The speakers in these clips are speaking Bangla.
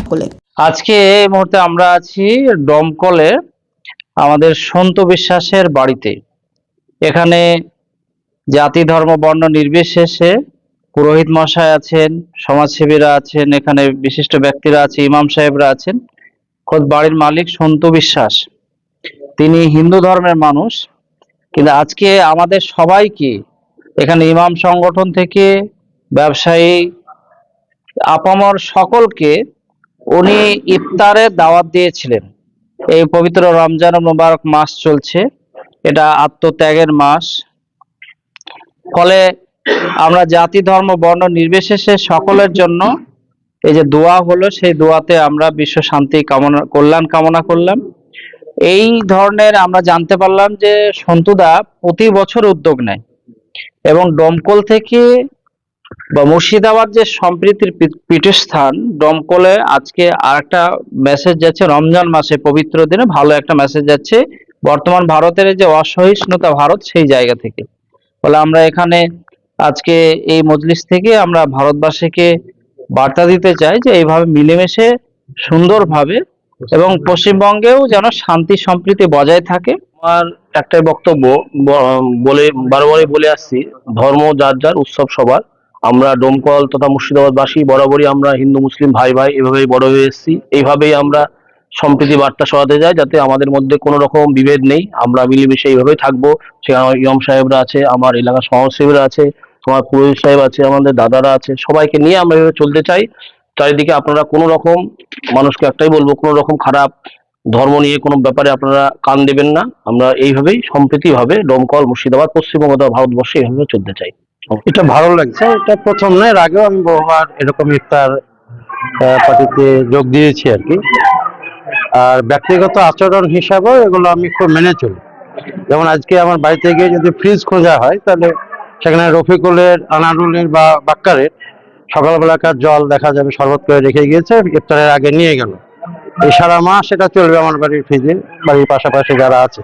ডমকলে। আজকে এই মুহূর্তে আমরা আছি ডমকলে আমাদের সন্তু বিশ্বাসের বাড়িতে। এখানে জাতি ধর্ম বর্ণ নির্বিশেষে পুরোহিত মশাই আছেন, সমাজসেবীরা আছেন, এখানে বিশিষ্ট ব্যক্তিরা আছে, ইমাম সাহেবরা আছেন। খোদ বাড়ির মালিক সন্তু বিশ্বাস, তিনি হিন্দু ধর্মের মানুষ, কিন্তু আজকে আমাদের সবাইকে এখানে ইমাম সংগঠন থেকে ব্যবসায়ী আপামর সকলকে উনি ইফতারের দাওয়াত দিয়েছিলেন। এই পবিত্র রমজান মুবারক মাস চলছে, এটা আত্মত্যাগের মাস। ফলে আমরা জাতি ধর্ম বর্ণ নির্বিশেষে সকলের জন্য এই যে দোয়া হলো, সেই দোয়াতে আমরা বিশ্ব শান্তি কামনা, কল্যাণ কামনা করলাম। এই ধরনের আমরা জানতে পারলাম যে সন্তুদা প্রতি বছর উদ্যোগ নেয় এবং ডমকল থেকে বা মুর্শিদাবাদ যে সম্প্রীতির পীঠস্থান ডমকলে আজকে আরেকটা মেসেজ যাচ্ছে। রমজান মাসে পবিত্র দিনে ভালো একটা মেসেজ যাচ্ছে বর্তমান ভারতের যে অসহিষ্ণুতা ভারত, সেই জায়গা থেকে। ফলে আমরা এখানে আজকে এই মজলিস থেকে আমরা ভারতবাসীকে বার্তা দিতে চাই যে এইভাবে মিলেমিশে সুন্দরভাবে এবং পশ্চিমবঙ্গেও যেন শান্তি সম্প্রীতি বজায় থাকে। আমার একটাই বক্তব্য, বলে বারবারই বলে আসছি, ধর্ম যার যার, উৎসব সবার। আমরা ডোমকল তথা মুর্শিদাবাদবাসী বরাবরই আমরা হিন্দু মুসলিম ভাই ভাই এভাবেই বড় হয়ে এসেছি। এইভাবেই আমরা সম্প্রীতি বার্তা ছড়াতে যাই, যাতে আমাদের মধ্যে কোনো রকম বিভেদ নেই, আমরা মিলেমিশে এইভাবেই থাকবো। সেখানে আমার ইমাম সাহেবরা আছে, আমার এলাকার সমাজসেবীরা আছে, আমার পুরোহিত সাহেব আছে, আমাদের দাদারা আছে, সবাইকে নিয়ে আমরা এভাবে চলতে চাই। চারিদিকে আপনারা কোনো রকম, মানুষকে একটাই বলবো, কোনো রকম খারাপ ধর্ম নিয়ে কোনো ব্যাপারে আপনারা কান দেবেন না। আমরা এইভাবেই সম্প্রীতি ভাবে ডোমকল, মুর্শিদাবাদ, পশ্চিমবঙ্গ তথা ভারতবর্ষে এইভাবে চলতে চাই। এটা ভালো লাগছে। এটা প্রথম নয়, এর আগেও আমি বহুবার এরকম ইফতার পার্টিতে যোগ দিয়েছি আর কি। আর ব্যক্তিগত আচরণ হিসাবেও এগুলো আমি খুব মেনে চলি। যেমন আজকে আমার বাড়িতে গিয়ে যদি ফ্রিজ খোঁজা হয়, তাহলে সেখানে রফিকুলের, আনারুলের বা বাক্কারের সকালবেলাকার জল দেখা যাবে শরবত করে রেখে গিয়েছে, ইফতারের আগে নিয়ে গেল। এই সারা মাস এটা চলবে আমার বাড়ির ফ্রিজে। বাড়ির পাশাপাশি যারা আছে,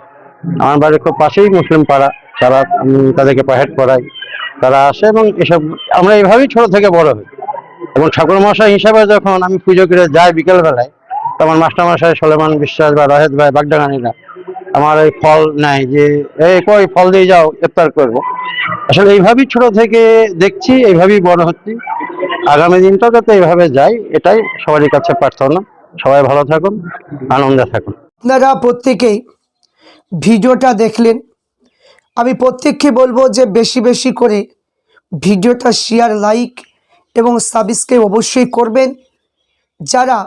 আমার বাড়ির খুব পাশেই মুসলিম পাড়া, তারা তাদেরকে পাহেট করাই, তারা আসে এবং এসব আমরা এইভাবেই ছোট থেকে বড় হই। এবং ঠাকুর মশাই হিসাবে যখন আমি পুজো করে যাই বিকেল বেলায়, তখন মাস্টারমশাই সলেমান বিশ্বাস বা রহেদ ভাই বাগডাঙ্গানিরা আমার এই ফল নেয়, যে এই কই ফল দিয়ে যাও, ইফতার করবো। আসলে এইভাবেই ছোট থেকে দেখছি, এইভাবেই বড় হচ্ছি। আগামী দিনটাও যাতে এইভাবে যাই, এটাই সবারই কাছে প্রার্থনা। সবাই ভালো থাকুন, আনন্দে থাকুন। আপনারা প্রত্যেকেই ভিডিওটা দেখলেন। আমি প্রত্যেককে বলবো যে বেশি বেশি করে ভিডিওটা শেয়ার, লাইক এবং সাবস্ক্রাইব অবশ্যই করবেন। যারা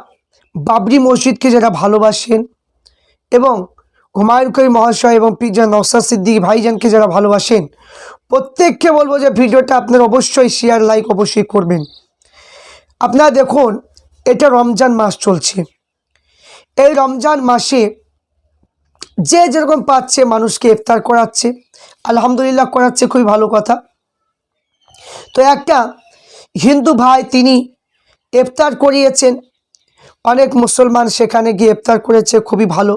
বাবরি মসজিদকে যারা ভালোবাসেন এবং হুমায়ুন কবির মহাশয় এবং পিজা নওশাদ সিদ্দিকী ভাইজানকে যারা ভালোবাসেন, প্রত্যেককে বলবো যে ভিডিওটা আপনারা অবশ্যই শেয়ার, লাইক অবশ্যই করবেন। আপনারা দেখুন, এটা রমজান মাস চলছে। এই রমজান মাসে যে যেরকম পাচ্ছে মানুষকে ইফতার করাচ্ছে, আলহামদুলিল্লাহ করাচ্ছে, খুবই ভালো কথা। তো একটা হিন্দু ভাই তিনি ইফতার করিয়েছেন, অনেক মুসলমান সেখানে গিয়ে ইফতার করেছে, খুবই ভালো।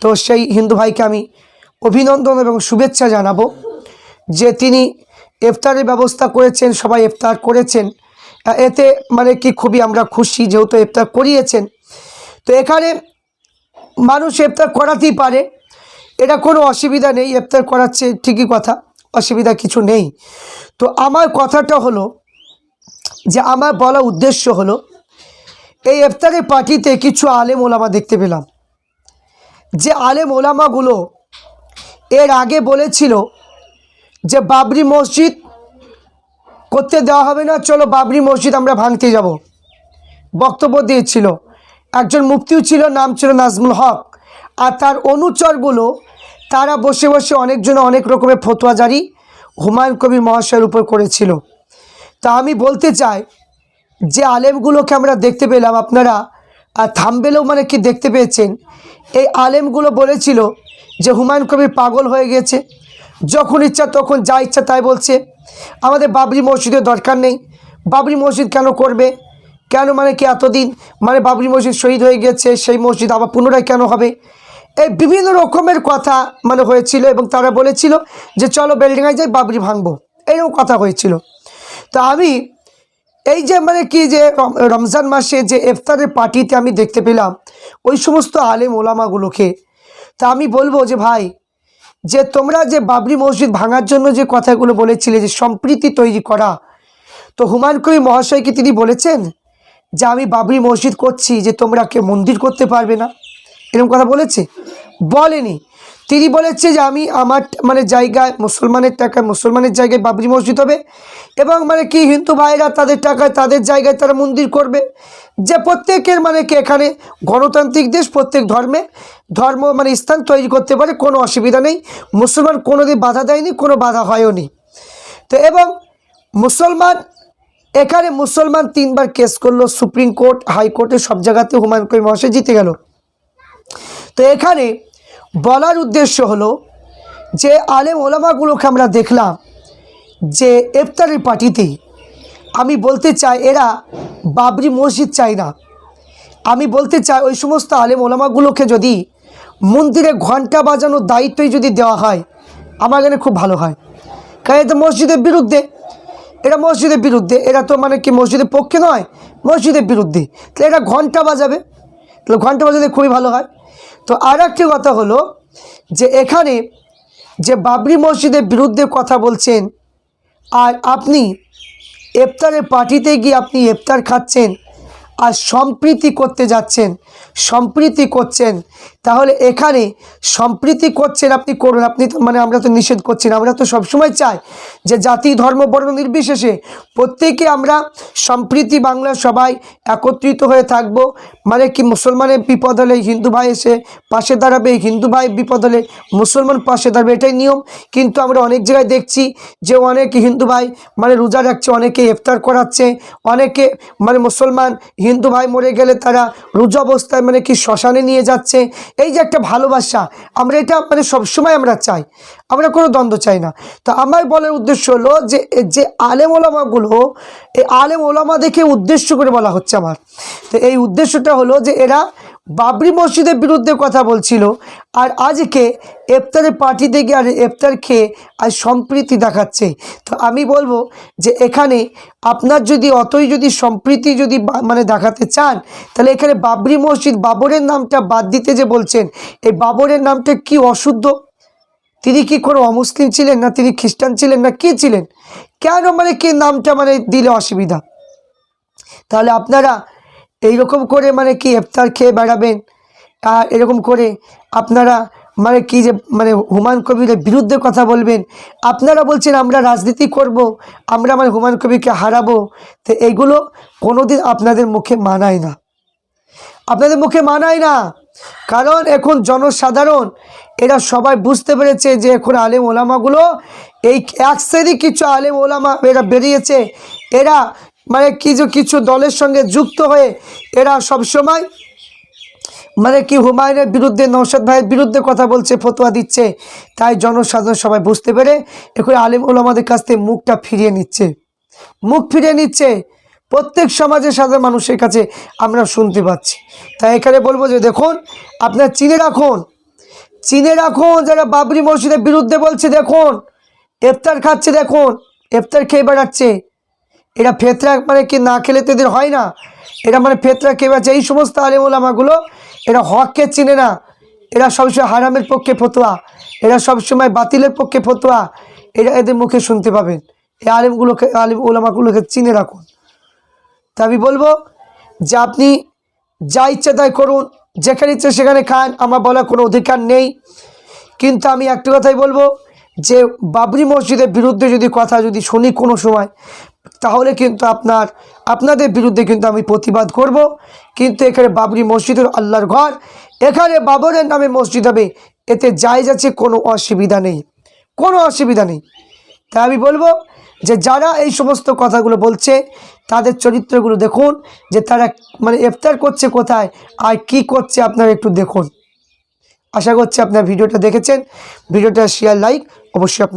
তো সেই হিন্দু ভাইকে আমি অভিনন্দন এবং শুভেচ্ছা জানাবো যে তিনি ইফতারের ব্যবস্থা করেছেন, সবাই ইফতার করেছেন। এতে মানে কি খুবই আমরা খুশি, যেহেতু ইফতার করিয়েছেন। তো এখানে মানুষ ইফতার করাতেই পারে, এটা কোনো অসুবিধা নেই। ইফতার করাচ্ছে ঠিকই কথা, অসুবিধা কিছু নেই। তো আমার কথাটা হলো যে আমার বলা উদ্দেশ্য হলো, এই ইফতারের পার্টিতে কিছু আলেম ওলামা দেখতে পেলাম, যে আলেম ওলামাগুলো এর আগে বলেছিল যে বাবরি মসজিদ করতে দেওয়া হবে না, চলো বাবরি মসজিদ আমরা ভাঙতে যাব, বক্তব্য দিয়েছিল। একজন মুফতিও ছিল, নাম ছিল নাজমুল হক। আর তার অনুচরগুলো তারা বসে বসে অনেকজন অনেক রকমের ফতোয়া জারি হুমায়ুন কবির মহাশয়ের উপর করেছিল। তা আমি বলতে চাই যে আলেমগুলোকে আমরা দেখতে পেলাম, আপনারা থাম্বনেলেও মানে কি দেখতে পেয়েছেন, এই আলেমগুলো বলেছিল যে হুমায়ুন কবির পাগল হয়ে গেছে, যখন ইচ্ছা তখন যা ইচ্ছা তাই বলছে, আমাদের বাবরি মসজিদের দরকার নেই, বাবরি মসজিদ কেন করবে, কেন মানে কি এতদিন মানে বাবরি মসজিদ শহীদ হয়ে গেছে, সেই মসজিদ আবার পুনরায় কেন হবে, এই বিভিন্ন রকমের কথা মানে হয়েছিল। এবং তারা বলেছিল যে চলো বিল্ডিংয়ে যাই, বাবরি ভাঙবো, এইরকম কথা হয়েছিল। তো আমি এই যে মানে কি যে রমজান মাসে যে ইফতারের পার্টিতে আমি দেখতে পেলাম ওই সমস্ত আলেম ওলামাগুলোকে, তা আমি বলবো যে ভাই, যে তোমরা যে বাবরি মসজিদ ভাঙার জন্য যে কথাগুলো বলেছিলে যে সম্প্রীতি তৈরি করা, তো হুমায়ুন কবির মহাশয়কে তিনি বলেছেন যে আমি বাবরি মসজিদ করছি, যে তোমরা কেউ মন্দির করতে পারবে না, এরকম কথা বলেছে? বলেনি। তিনি বলেছে যে আমি আমার মানে জায়গায় মুসলমানের টাকায় মুসলমানের জায়গায় বাবরি মসজিদ হবে, এবং মানে কি হিন্দু ভাইরা তাদের টাকায় তাদের জায়গায় তারা মন্দির করবে, যে প্রত্যেকের মানে কি এখানে গণতান্ত্রিক দেশ, প্রত্যেক ধর্ম মানে স্থান তৈরি করতে পারে, কোনো অসুবিধা নেই। মুসলমান কোনোদিন বাধা দেয়নি, কোনো বাধা হয়ও নি। তো এবং এখানে মুসলমান 3বার কেস করলো, সুপ্রিম কোর্ট, হাইকোর্টে, সব জায়গাতে হুমায়ুন কবির মহাশয় জিতে গেল। তো এখানে বলার উদ্দেশ্য হলো যে আলেম ওলামাগুলোকে আমরা দেখলাম যে ইফতারের পার্টিতে, আমি বলতে চাই এরা বাবরি মসজিদ চায় না। আমি বলতে চাই ওই সমস্ত আলেম ওলামাগুলোকে যদি মন্দিরে ঘন্টা বাজানোর দায়িত্বই যদি দেওয়া হয়, আমার এখানে খুব ভালো হয়। কারণ এটা মসজিদের বিরুদ্ধে, এরা তো মানে কি মসজিদের পক্ষে নয়, মসজিদের বিরুদ্ধে। তাহলে এরা ঘন্টা বাজাবে, তাহলে ঘন্টা বাজালে খুবই ভালো হয়। তো আর একটি কথা হলো যে এখানে যে বাবরি মসজিদের বিরুদ্ধে কথা বলছেন, আর আপনি ইফতারের পার্টিতে গিয়ে আপনি ইফতার খাচ্ছেন আর সম্প্রীতি করতে যাচ্ছেন, সম্প্রীতি করছেন, তাহলে এখানে সম্প্রীতি করছেন আপনি করুন, আপনি তো মানে আমরা তো নিষেধ করছি না। আমরা তো সবসময় চাই যে জাতি ধর্ম বর্ণ নির্বিশেষে প্রত্যেকে আমরা সম্প্রীতি, বাংলা সবাই একত্রিত হয়ে থাকবো। মানে কি মুসলমানের বিপদ হলে হিন্দু ভাই এসে পাশে দাঁড়াবে, হিন্দু ভাই বিপদ হলে মুসলমান পাশে দাঁড়াবে, এটাই নিয়ম। কিন্তু আমরা অনেক জায়গায় দেখছি যে অনেক হিন্দু ভাই মানে রোজা রাখছে, অনেকে ইফতার করাচ্ছে, অনেকে মানে মুসলমান হিন্দু ভাই মরে গেলে তারা রোজা অবস্থায় মানে কি শ্মশানে নিয়ে যাচ্ছে। এই যে একটা ভালোবাসা, আমরা এটা মানে সবসময় আমরা চাই, আমরা কোনো দ্বন্দ্ব চাই না। তো আমার বলার উদ্দেশ্য হলো যে আলেম ওলামাগুলো, এই আলেম ওলামা দেখে উদ্দেশ্য করে বলা হচ্ছে আমার। তো এই উদ্দেশ্যটা হলো যে এরা বাবরি মসজিদের বিরুদ্ধে কথা বলছিল, আর আজকে ইফতারের পার্টিতে গিয়ে আর ইফতার খেয়ে আর সম্প্রীতি দেখাচ্ছে। তো আমি বলবো যে এখানে আপনার যদি অতই যদি সম্প্রীতি যদি মানে দেখাতে চান, তাহলে এখানে বাবরি মসজিদ, বাবরের নামটা বাদ দিতে যে বলছেন, এই বাবরের নামটা কি অশুদ্ধ? তিনি কি কোনো অমুসলিম ছিলেন, না তিনি খ্রিস্টান ছিলেন, না কি ছিলেন? কেন মানে কি নামটা মানে দিলে অসুবিধা? তাহলে আপনারা এইরকম করে মানে কি ইফতার খেয়ে বেড়াবেন, আর এরকম করে আপনারা মানে কি যে মানে হুমায়ুন কবিরের বিরুদ্ধে কথা বলবেন। আপনারা বলছেন আমরা রাজনীতি করব, আমরা মানে হুমায়ুন কবিরকে হারাবো। তো এইগুলো কোনোদিন আপনাদের মুখে মানায় না, আপনাদের মুখে মানায় না। কারণ এখন জনসাধারণ এরা সবাই বুঝতে পেরেছে যে এখন আলেম ওলামাগুলো, এই এক শ্রেণী কিছু আলেম ওলামা এরা বেরিয়েছে, এরা মানে কিছু দলের সঙ্গে যুক্ত হয়ে এরা সবসময় মানে কি হুমায়ুনের বিরুদ্ধে, নওশাদ ভাইয়ের বিরুদ্ধে কথা বলছে, ফতোয়া দিচ্ছে। তাই জনসাধারণ সবাই বুঝতে পেরে এখন আলেম ওলামাদের কাছ থেকে মুখ ফিরিয়ে নিচ্ছে। প্রত্যেক সমাজের সাধারণ মানুষের কাছে আমরা শুনতে পাচ্ছি। তাই এখানে বলবো যে দেখুন, আপনার চিনে রাখুন যারা বাবরি মসজিদের বিরুদ্ধে বলছে, দেখুন ইফতার খাচ্ছে, দেখুন ইফতার খেয়ে বেড়াচ্ছে। এরা ফেতরা মানে কি না খেলে তো এদের হয় না, এরা মানে ফেতরা খেয়ে বেড়াচ্ছে। এই সমস্ত আলেম ওলামাগুলো এরা হককে চিনে না, এরা সবসময় হারামের পক্ষে ফতোয়া, এরা সবসময় বাতিলের পক্ষে ফতোয়া, এদের মুখে শুনতে পাবেন। এই আলেম ওলামাগুলোকে চিনে রাখুন। তা আমি বলবো যে আপনি যা ইচ্ছা তাই করুন, যেখানে ইচ্ছে সেখানে খান, আমার বলার কোনো অধিকার নেই। কিন্তু আমি একটা কথাই বলবো যে বাবরি মসজিদের বিরুদ্ধে যদি কথা যদি শুনি কোনো সময়, তাহলে কিন্তু আপনাদের বিরুদ্ধে কিন্তু আমি প্রতিবাদ করব। কিন্তু এখানে বাবরি মসজিদের আল্লাহর ঘর, এখানে বাবরের নামে মসজিদ হবে, এতে জায়েজ আছে, কোনো অসুবিধা নেই। তাই আমি বলবো যে যারা এই সমস্ত কথাগুলো বলছে তাদের চরিত্রগুলো দেখুন, যে তারা মানে ইফতার করছে কোথায় আর কি করছে, আপনারা একটু দেখুন। আশা করছি আপনার ভিডিওটা দেখেছেন। ভিডিওটা শেয়ার, লাইক অবশ্যই